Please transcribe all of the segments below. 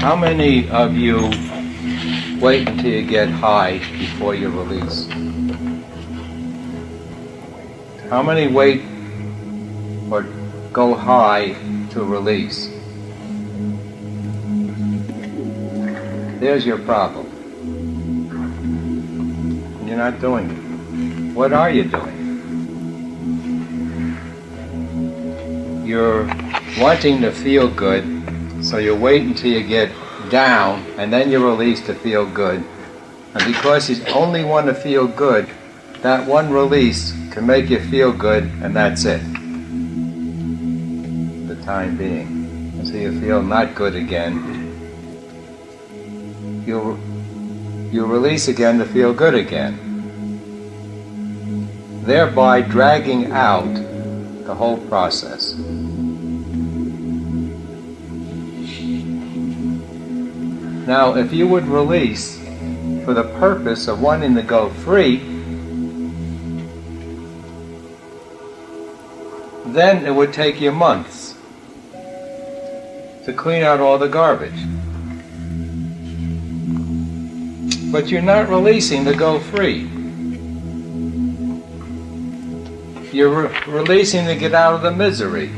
How many of you wait until you get high before you release? How many wait or go high to release? There's your problem. You're not doing it. What are you doing? You're wanting to feel good, so you wait until you get down, and then you release to feel good. And because you only want to feel good, that one release can make you feel good, and that's it. The time being. Until you feel not good again. You release again to feel good again. Thereby dragging out the whole process. Now, if you would release for the purpose of wanting to go free, then it would take you months to clean out all the garbage. But you're not releasing to go free. You're releasing to get out of the misery.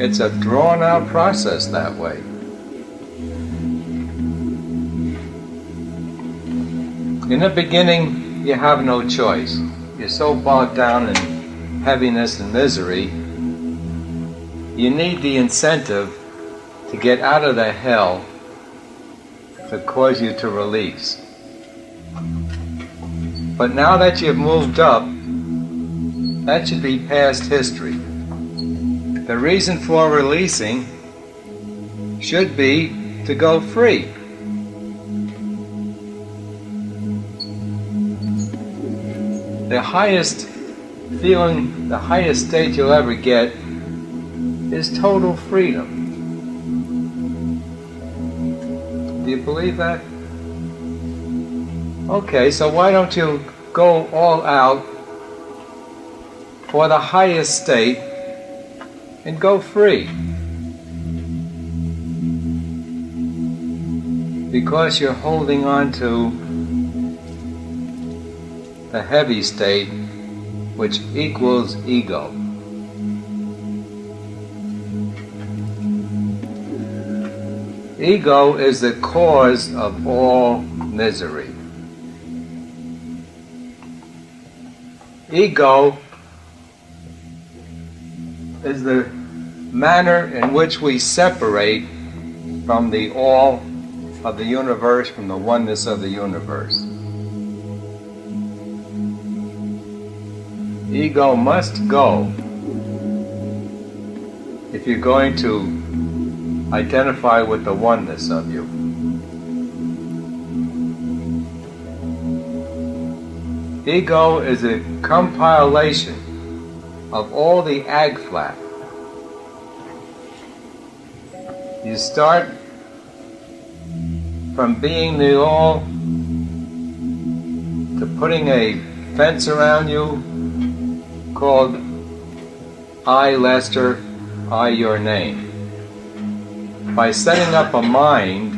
It's a drawn-out process that way. In the beginning, you have no choice. You're so bogged down in heaviness and misery, you need the incentive to get out of the hell to cause you to release. But now that you've moved up, that should be past history. The reason for releasing should be to go free. The highest feeling, the highest state you'll ever get is total freedom. Do you believe that? Okay, so why don't you go all out for the highest state and go free? Because you're holding on to the heavy state, which equals ego. Ego is the cause of all misery. Ego is the manner in which we separate from the all of the universe, from the oneness of the universe. Ego must go if you're going to identify with the oneness of you. Ego is a compilation of all the ag-flap. You start from being the all to putting a fence around you called I, Lester, I, your name. By setting up a mind,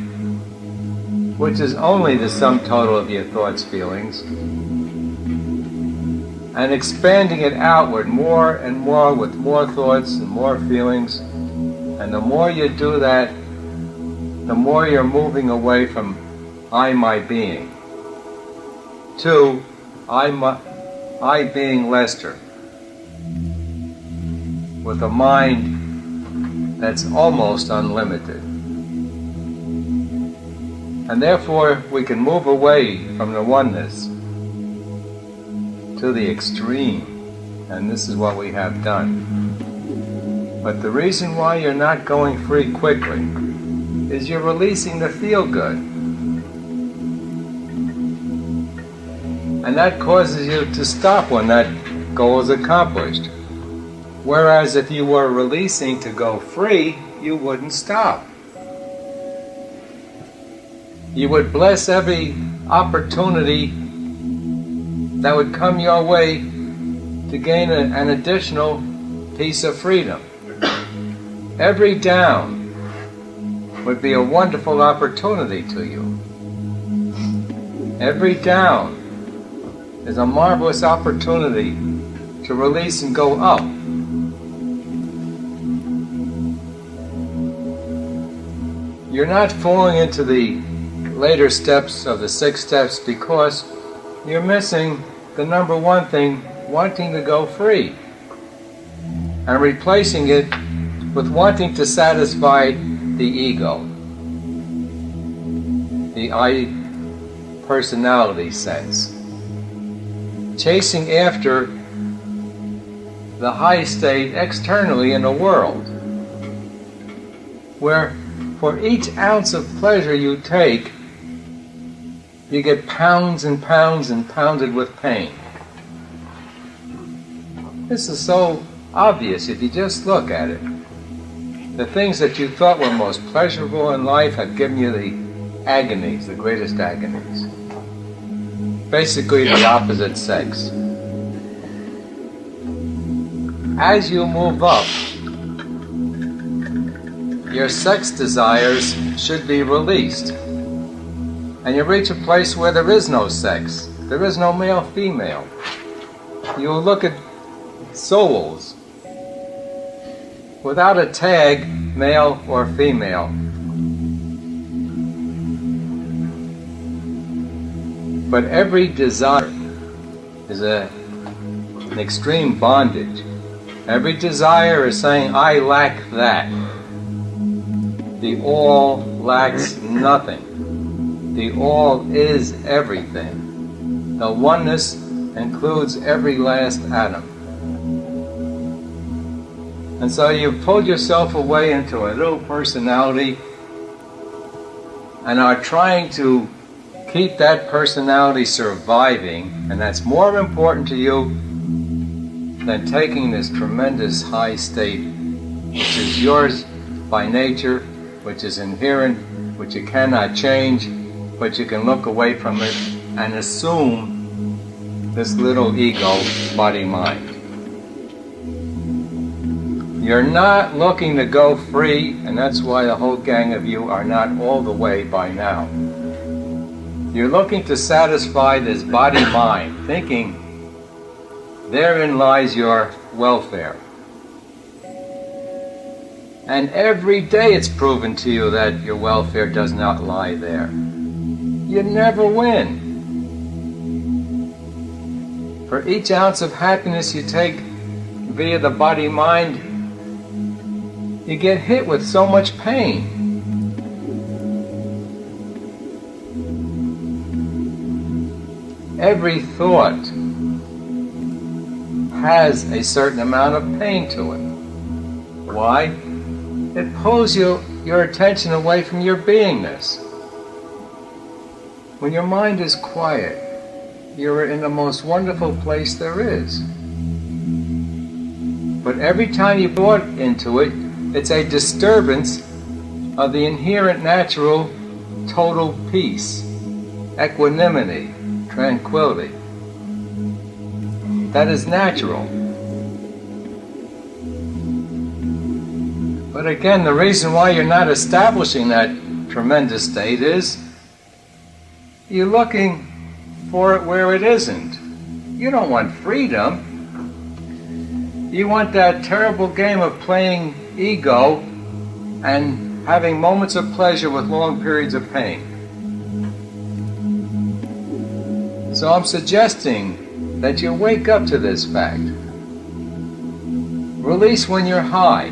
which is only the sum total of your thoughts, feelings, and expanding it outward more and more with more thoughts and more feelings. And the more you do that, the more you're moving away from I, my being, to I being Lester, with a mind that's almost unlimited. And therefore, we can move away from the oneness to the extreme, and this is what we have done. But the reason why you're not going free quickly is you're releasing the feel-good. And that causes you to stop when that goal is accomplished. Whereas if you were releasing to go free, you wouldn't stop. You would bless every opportunity that would come your way to gain an additional piece of freedom. every down would be a wonderful opportunity to you. Every down is a marvelous opportunity to release and go up. You're not falling into the later steps of the 6 steps because you're missing the number one thing, wanting to go free, and replacing it with wanting to satisfy the ego, the I personality sense, chasing after the high state externally in the world, where for each ounce of pleasure you take, you get pounds and pounds and pounded with pain. This is so obvious if you just look at it. The things that you thought were most pleasurable in life have given you the agonies, the greatest agonies. Basically the opposite sex. As you move up, your sex desires should be released. And you reach a place where there is no sex. There is no male-female. You look at souls without a tag, male or female. But every desire is an extreme bondage. Every desire is saying, I lack that. The all lacks nothing. The all is everything. The oneness includes every last atom. And so you've pulled yourself away into a little personality and are trying to keep that personality surviving, and that's more important to you than taking this tremendous high state, which is yours by nature, which is inherent, which you cannot change, but you can look away from it and assume this little ego, body-mind. You're not looking to go free, and that's why the whole gang of you are not all the way by now. You're looking to satisfy this body-mind, thinking therein lies your welfare. And every day it's proven to you that your welfare does not lie there. You never win. For each ounce of happiness you take via the body-mind, you get hit with so much pain. Every thought has a certain amount of pain to it. Why? It pulls your attention away from your beingness. When your mind is quiet, you're in the most wonderful place there is. But every time you thought into it, it's a disturbance of the inherent natural total peace, equanimity, tranquility. That is natural. But again, the reason why you're not establishing that tremendous state is you're looking for it where it isn't. You don't want freedom. You want that terrible game of playing ego and having moments of pleasure with long periods of pain. So I'm suggesting that you wake up to this fact. Release when you're high.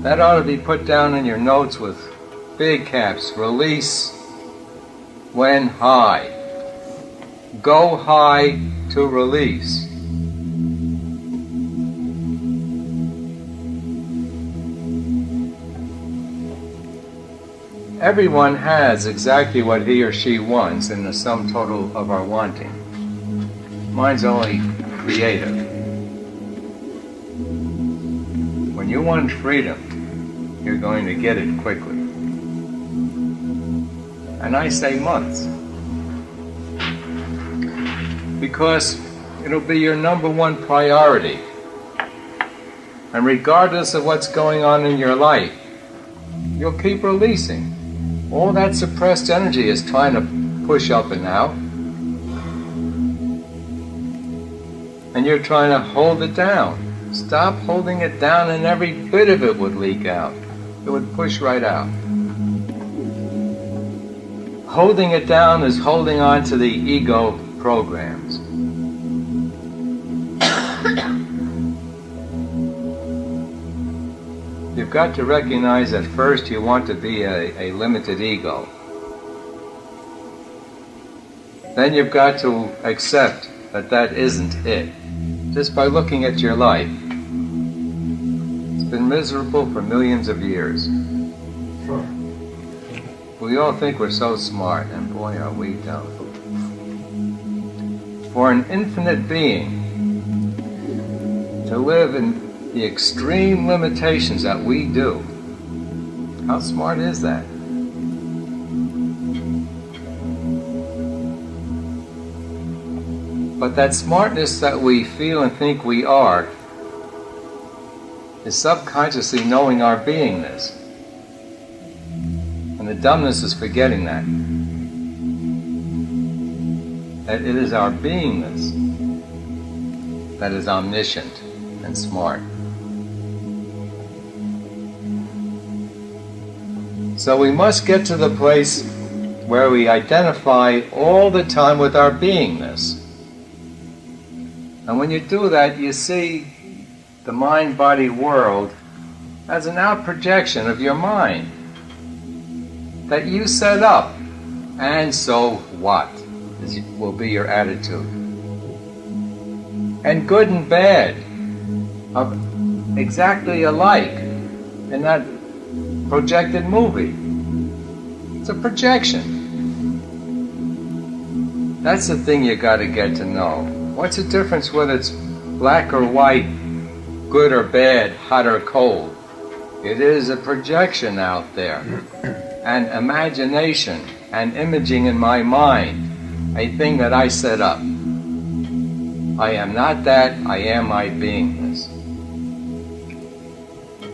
That ought to be put down in your notes with big caps. Release when high. Go high to release. Everyone has exactly what he or she wants in the sum total of our wanting. Mine's only creative. When you want freedom, you're going to get it quickly. And I say months. Because It'll be your number one priority. And regardless of what's going on in your life, you'll keep releasing. All that suppressed energy is trying to push up and out. And you're trying to hold it down. Stop holding it down and every bit of it would leak out. It would push right out. Holding it down is holding on to the ego programs. You've got to recognize that first you want to be a limited ego. Then you've got to accept that that isn't it. Just by looking at your life. It's been miserable for millions of years. Sure. We all think we're so smart, and boy are we dumb. For an infinite being to live in the extreme limitations that we do, how smart is that? But that smartness that we feel and think we are is subconsciously knowing our beingness. And the dumbness is forgetting that. That it is our beingness that is omniscient and smart. So we must get to the place where we identify all the time with our beingness. And when you do that, you see the mind-body world as an out-projection of your mind that you set up. And so what will be your attitude. And good and bad are exactly alike in that projected movie. It's a projection. That's the thing you got to get to know. What's the difference whether it's black or white, good or bad, hot or cold? It is a projection out there, an imagination, an imaging in my mind, a thing that I set up. I am not that, I am my beingness.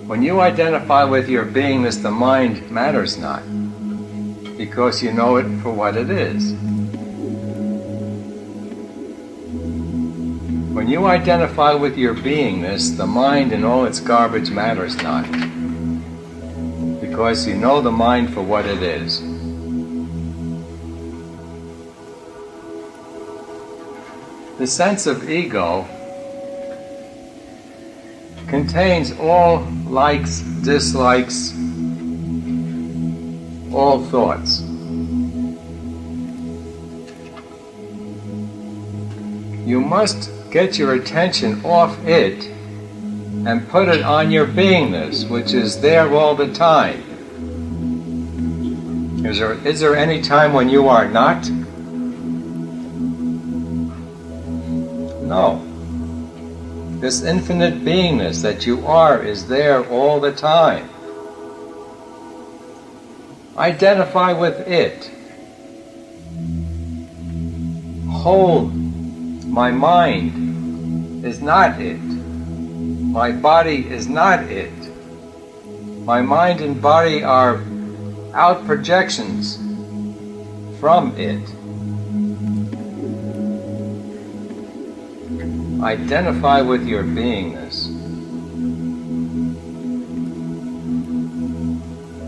When you identify with your beingness, the mind matters not, because you know it for what it is. When you identify with your beingness, the mind and all its garbage matters not, because you know the mind for what it is. The sense of ego contains all likes, dislikes, all thoughts. You must get your attention off it and put it on your beingness, which is there all the time. Is there any time when you are not? No. This infinite beingness that you are is there all the time. Identify with it. Hold. My mind is not it. My body is not it. My mind and body are out projections from it. Identify with your beingness.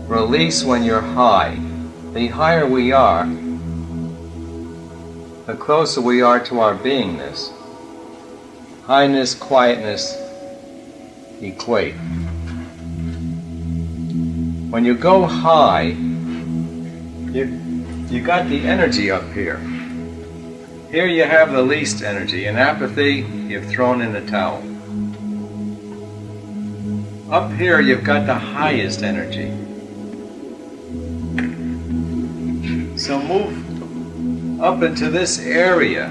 Release when you're high. The higher we are, the closer we are to our beingness. Highness, quietness equate. When you go high, you got the energy up here. Here you have the least energy. In apathy, you've thrown in the towel. Up here, you've got the highest energy. So move up into this area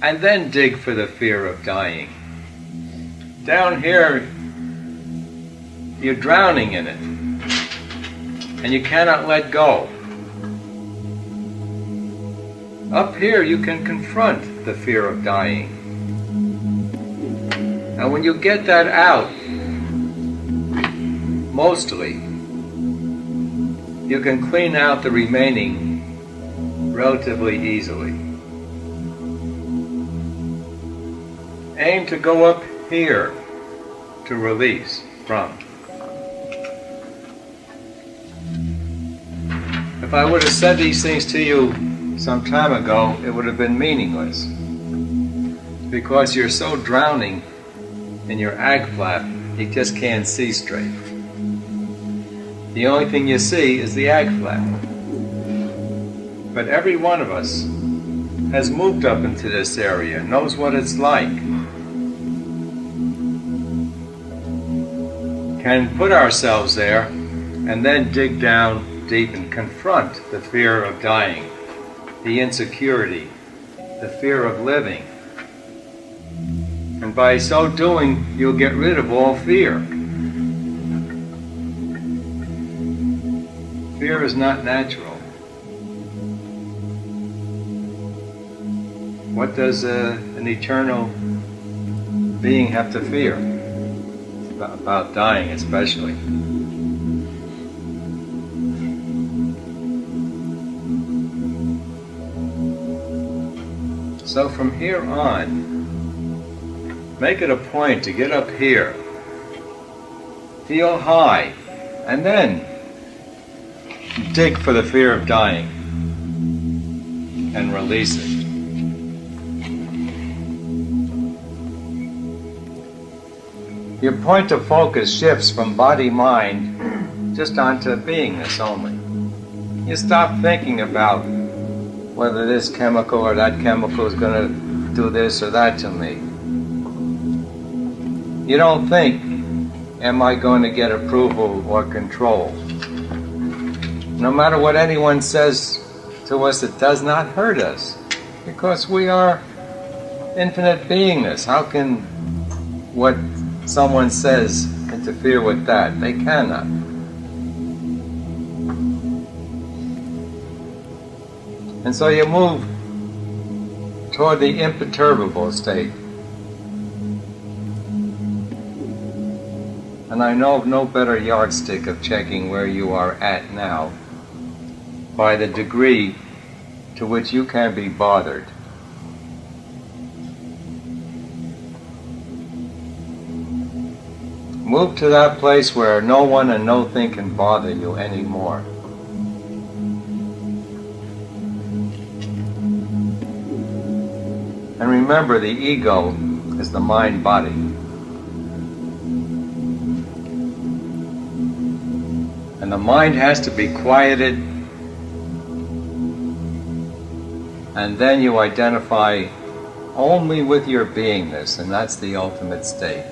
and then dig for the fear of dying. Down here, you're drowning in it and you cannot let go. Up here you can confront the fear of dying. And when you get that out, mostly, you can clean out the remaining relatively easily. Aim to go up here to release from. If I would have said these things to you some time ago, it would have been meaningless. Because you're so drowning in your ag flap, you just can't see straight. The only thing you see is the ag flap. But every one of us has moved up into this area, knows what it's like, can put ourselves there, and then dig down deep and confront the fear of dying, the insecurity, the fear of living. And by so doing, you'll get rid of all fear. Fear is not natural. What does an eternal being have to fear? About dying especially. So from here on, make it a point to get up here, feel high, and then dig for the fear of dying and release it. Your point of focus shifts from body-mind just onto beingness only. You stop thinking about whether this chemical or that chemical is going to do this or that to me. You don't think, am I going to get approval or control? No matter what anyone says to us, it does not hurt us, because we are infinite beingness. How can what someone says interfere with that? They cannot. And so you move toward the imperturbable state. And I know of no better yardstick of checking where you are at now by the degree to which you can be bothered. Move to that place where no one and nothing can bother you anymore. And remember, the ego is the mind-body. And the mind has to be quieted, and then you identify only with your beingness, and that's the ultimate state.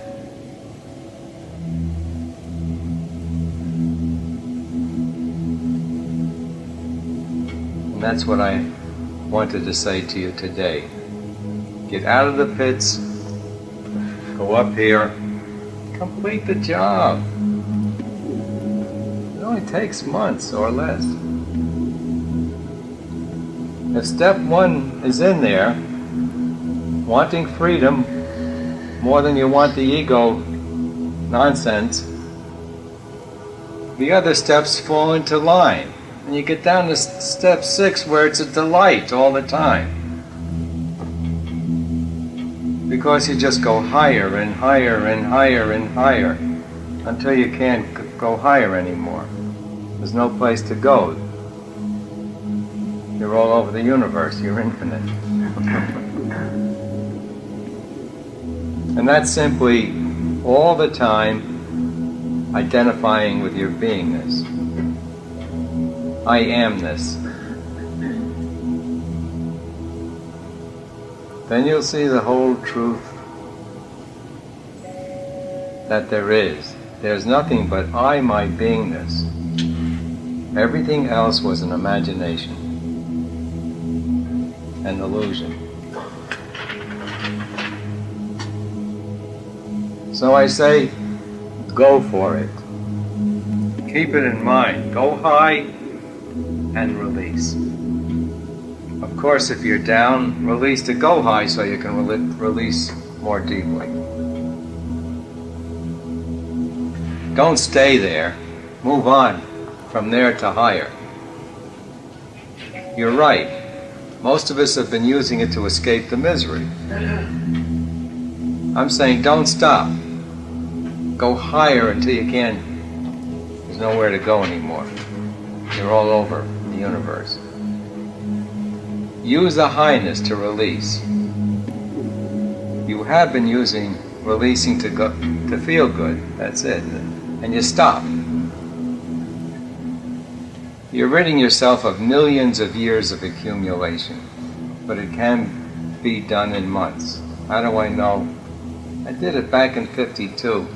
And that's what I wanted to say to you today. Get out of the pits, go up here, complete the job. It only takes months or less. If step one is in there, wanting freedom more than you want the ego nonsense, the other steps fall into line. And you get down to step 6 where it's a delight all the time. Because you just go higher and higher and higher and higher until you can't go higher anymore. There's no place to go. You're all over the universe. You're infinite. And that's simply all the time identifying with your beingness. I amness. Then you'll see the whole truth that there is. There's nothing but I, my beingness. Everything else was an imagination, an illusion. So I say, go for it. Keep it in mind. Go high and release. Of course, if you're down, release to go high so you can release more deeply. Don't stay there. Move on from there to higher. You're right. Most of us have been using it to escape the misery. I'm saying don't stop. Go higher until you can't. There's nowhere to go anymore. You're all over the universe. Use the highness to release. You have been using releasing to feel good. That's it. And you stop. You're ridding yourself of millions of years of accumulation, but it can be done in months. How do I know? I did it back in 52,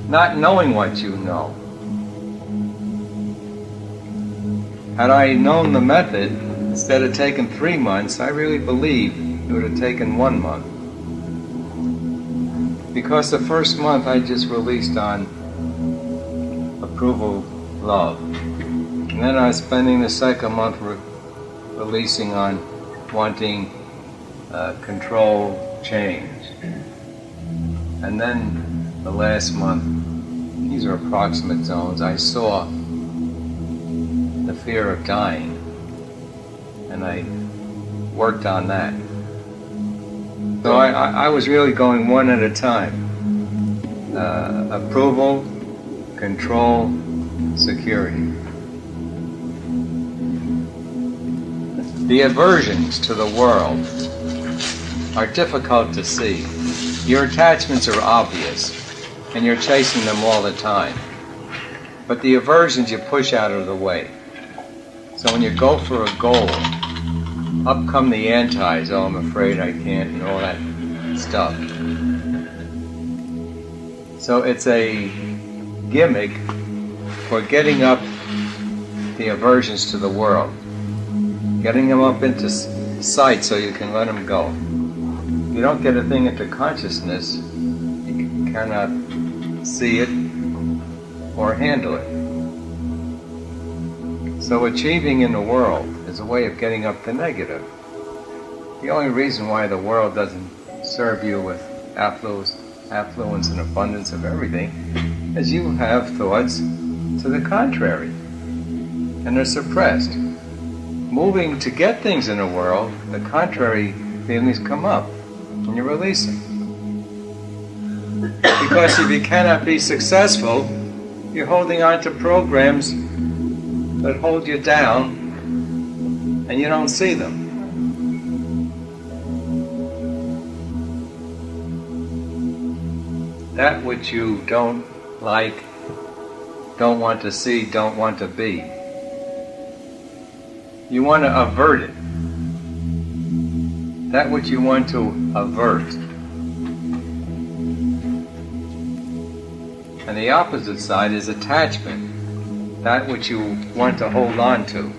not knowing what you know. Had I known the method, instead of taking 3 months, I really believe it would have taken 1 month. Because the first month I just released on approval, love. And then I was spending the second month releasing on wanting control, change. And then the last month, these are approximate zones, I saw the fear of dying. And I worked on that. So I was really going one at a time. Approval, control, security. The aversions to the world are difficult to see. Your attachments are obvious, and you're chasing them all the time. But the aversions you push out of the way. So when you go for a goal, up come the antis, oh, I'm afraid I can't, and all that stuff. So it's a gimmick for getting up the aversions to the world. Getting them up into sight so you can let them go. You don't get a thing into consciousness, you cannot see it or handle it. So achieving in the world is a way of getting up the negative. The only reason why the world doesn't serve you with affluence and abundance of everything is you have thoughts to the contrary, and they're suppressed. Moving to get things in the world, the contrary feelings come up, and you release them. Because if you cannot be successful, you're holding on to programs that hold you down, and you don't see them. That which you don't like, don't want to see, don't want to be. You want to avert it. That which you want to avert. And the opposite side is attachment. That which you want to hold on to.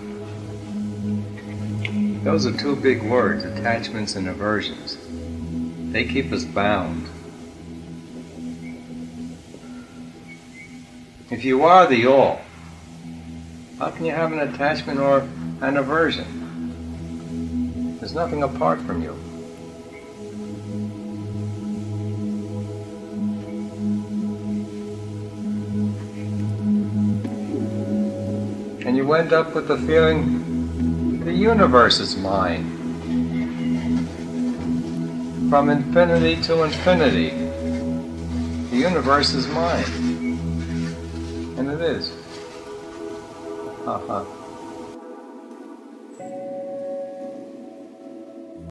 Those are two big words, attachments and aversions. They keep us bound. If you are the all, how can you have an attachment or an aversion? There's nothing apart from you. And you end up with the feeling the universe is mine. From infinity to infinity, the universe is mine. And it is. Ha ha.